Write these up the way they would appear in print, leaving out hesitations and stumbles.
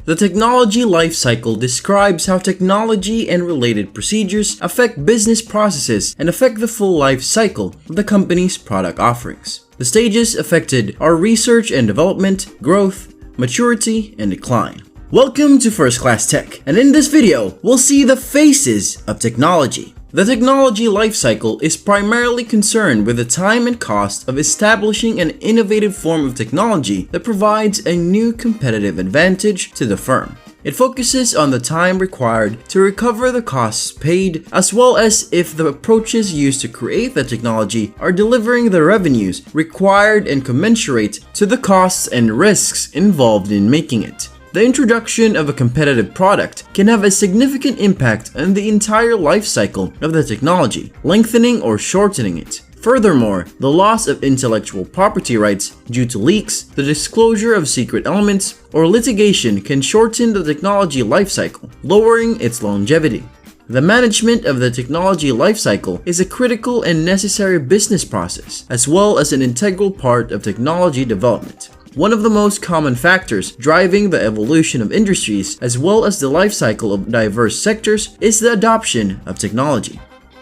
The technology life cycle describes how technology and related procedures affect business processes and affect the full life cycle of the company's product offerings. The stages affected are research and development, growth, maturity, and decline. Welcome to First Class Tech, and in this video, we'll see the faces of technology. The technology life cycle is primarily concerned with the time and cost of establishing an innovative form of technology that provides a new competitive advantage to the firm. It focuses on the time required to recover the costs paid, as well as if the approaches used to create the technology are delivering the revenues required and commensurate to the costs and risks involved in making it. The introduction of a competitive product can have a significant impact on the entire life cycle of the technology, lengthening or shortening it. Furthermore, the loss of intellectual property rights due to leaks, the disclosure of secret elements, or litigation can shorten the technology life cycle, lowering its longevity. The management of the technology life cycle is a critical and necessary business process, as well as an integral part of technology development. One of the most common factors driving the evolution of industries as well as the life cycle of diverse sectors is the adoption of technology.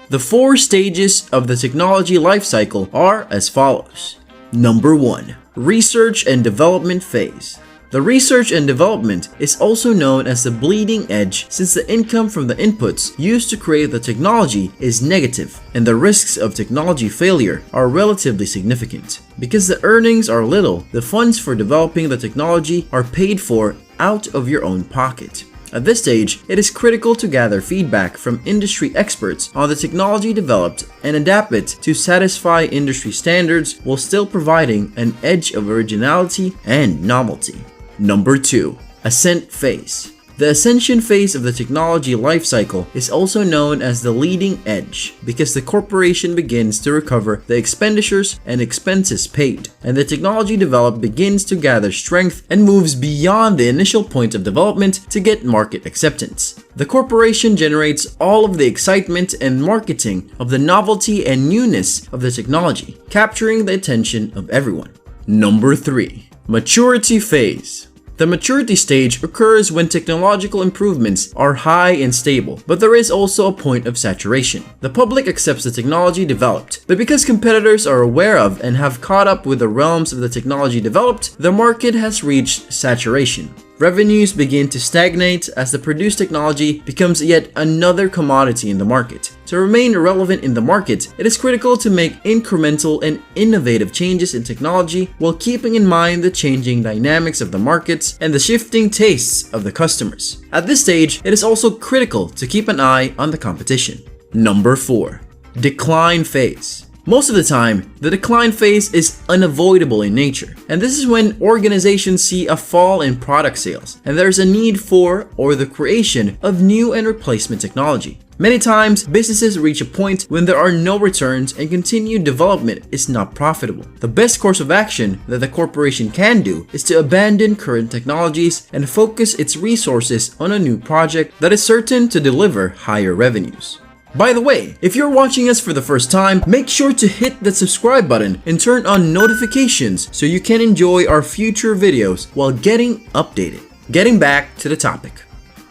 The 4 stages of the technology life cycle are as follows. Number 1. Research and development phase. The research and development is also known as the bleeding edge, since the income from the inputs used to create the technology is negative and the risks of technology failure are relatively significant. Because the earnings are little, the funds for developing the technology are paid for out of your own pocket. At this stage, it is critical to gather feedback from industry experts on the technology developed and adapt it to satisfy industry standards while still providing an edge of originality and novelty. Number 2. Ascent phase. The ascension phase of the technology life cycle is also known as the leading edge because the corporation begins to recover the expenditures and expenses paid, and the technology developed begins to gather strength and moves beyond the initial point of development to get market acceptance. The corporation generates all of the excitement and marketing of the novelty and newness of the technology, capturing the attention of everyone. Number 3. Maturity phase. The maturity stage occurs when technological improvements are high and stable, but there is also a point of saturation. The public accepts the technology developed, but because competitors are aware of and have caught up with the realms of the technology developed, the market has reached saturation. Revenues begin to stagnate as the produced technology becomes yet another commodity in the market. To remain relevant in the market, it is critical to make incremental and innovative changes in technology while keeping in mind the changing dynamics of the markets and the shifting tastes of the customers. At this stage, it is also critical to keep an eye on the competition. Number 4. Decline phase. Most of the time, the decline phase is unavoidable in nature, and this is when organizations see a fall in product sales, and there's a need for or the creation of new and replacement technology. Many times, businesses reach a point when there are no returns and continued development is not profitable. The best course of action that the corporation can do is to abandon current technologies and focus its resources on a new project that is certain to deliver higher revenues. By the way, if you're watching us for the first time, make sure to hit the subscribe button and turn on notifications so you can enjoy our future videos while getting updated. Getting back to the topic.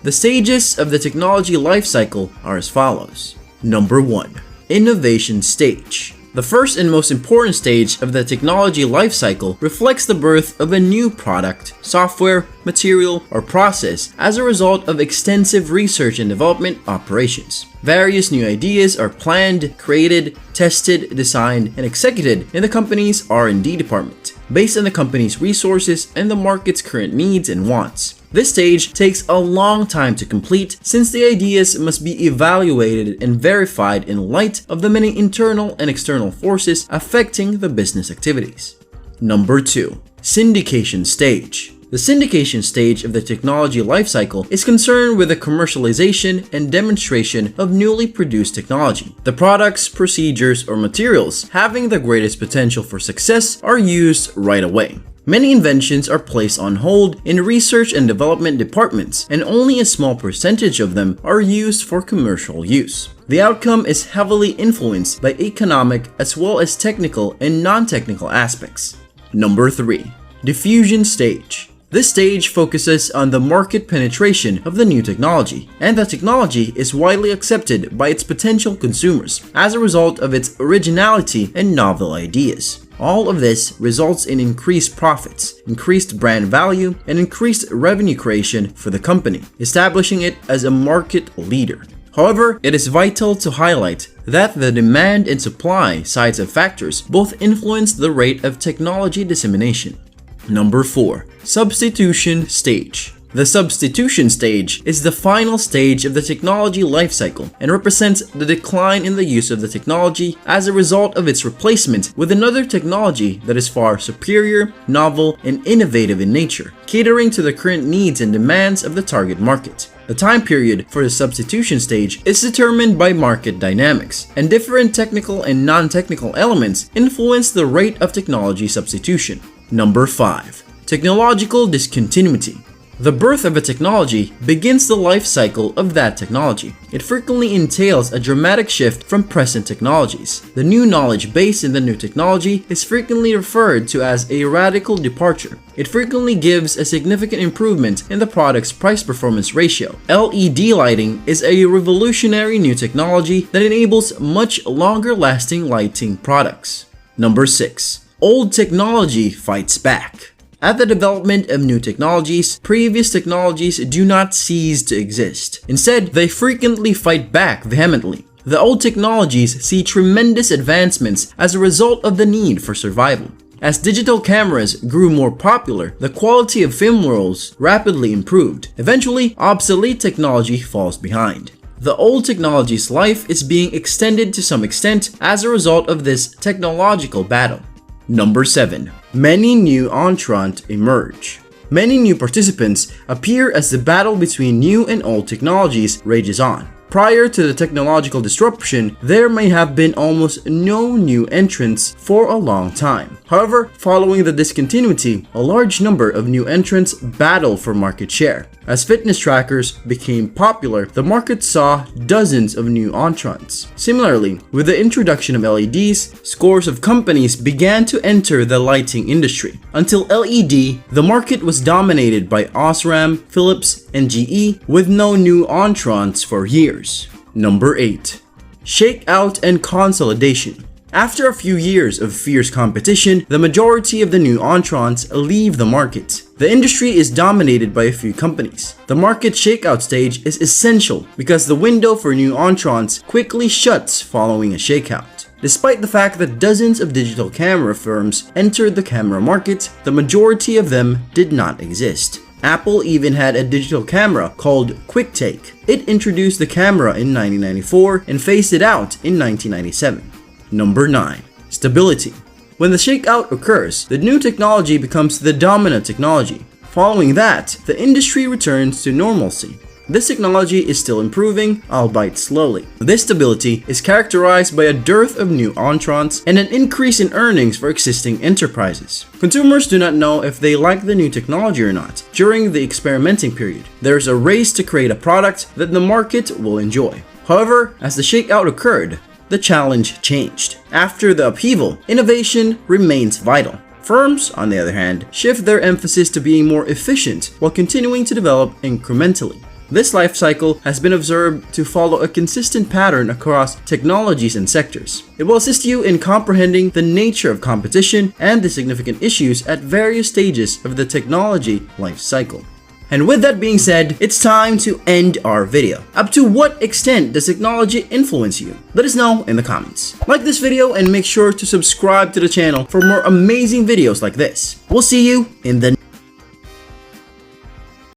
The stages of the technology life cycle are as follows. Number 1. Innovation stage. The first and most important stage of the technology life cycle reflects the birth of a new product, software, material, or process as a result of extensive research and development operations. Various new ideas are planned, created, tested, designed, and executed in the company's R&D department, based on the company's resources and the market's current needs and wants. This stage takes a long time to complete since the ideas must be evaluated and verified in light of the many internal and external forces affecting the business activities. Number 2. Syndication stage. The syndication stage of the technology lifecycle is concerned with the commercialization and demonstration of newly produced technology. The products, procedures, or materials having the greatest potential for success are used right away. Many inventions are placed on hold in research and development departments, and only a small percentage of them are used for commercial use. The outcome is heavily influenced by economic as well as technical and non-technical aspects. Number 3. Diffusion stage. This stage focuses on the market penetration of the new technology, and the technology is widely accepted by its potential consumers as a result of its originality and novel ideas. All of this results in increased profits, increased brand value, and increased revenue creation for the company, establishing it as a market leader. However, it is vital to highlight that the demand and supply sides of factors both influence the rate of technology dissemination. Number 4. Substitution stage. The substitution stage is the final stage of the technology lifecycle and represents the decline in the use of the technology as a result of its replacement with another technology that is far superior, novel, and innovative in nature, catering to the current needs and demands of the target market. The time period for the substitution stage is determined by market dynamics, and different technical and non-technical elements influence the rate of technology substitution. Number 5. Technological discontinuity. The birth of a technology begins the life cycle of that technology. It frequently entails a dramatic shift from present technologies. The new knowledge base in the new technology is frequently referred to as a radical departure. It frequently gives a significant improvement in the product's price-performance ratio. LED lighting is a revolutionary new technology that enables much longer-lasting lighting products. Number 6. Old technology fights back. At the development of new technologies, previous technologies do not cease to exist. Instead, they frequently fight back vehemently. The old technologies see tremendous advancements as a result of the need for survival. As digital cameras grew more popular, the quality of film rolls rapidly improved. Eventually, obsolete technology falls behind. The old technology's life is being extended to some extent as a result of this technological battle. Number 7. Many new entrants emerge. Many new participants appear as the battle between new and old technologies rages on. Prior to the technological disruption, there may have been almost no new entrants for a long time. However, following the discontinuity, a large number of new entrants battle for market share. As fitness trackers became popular, the market saw dozens of new entrants. Similarly, with the introduction of LEDs, scores of companies began to enter the lighting industry. Until LED, the market was dominated by Osram, Philips, and GE, with no new entrants for years. Number 8. Shakeout and consolidation. After a few years of fierce competition, the majority of the new entrants leave the market. The industry is dominated by a few companies. The market shakeout stage is essential because the window for new entrants quickly shuts following a shakeout. Despite the fact that dozens of digital camera firms entered the camera market, the majority of them did not exist. Apple even had a digital camera called QuickTake. It introduced the camera in 1994 and phased it out in 1997. Number 9. Stability. When the shakeout occurs, the new technology becomes the dominant technology. Following that, the industry returns to normalcy. This technology is still improving, albeit slowly. This stability is characterized by a dearth of new entrants and an increase in earnings for existing enterprises. Consumers do not know if they like the new technology or not. During the experimenting period, there is a race to create a product that the market will enjoy. However, as the shakeout occurred, the challenge changed. After the upheaval, innovation remains vital. Firms, on the other hand, shift their emphasis to being more efficient while continuing to develop incrementally. This life cycle has been observed to follow a consistent pattern across technologies and sectors. It will assist you in comprehending the nature of competition and the significant issues at various stages of the technology life cycle. And with that being said, it's time to end our video. Up to what extent does technology influence you? Let us know in the comments. Like this video and make sure to subscribe to the channel for more amazing videos like this. We'll see you in the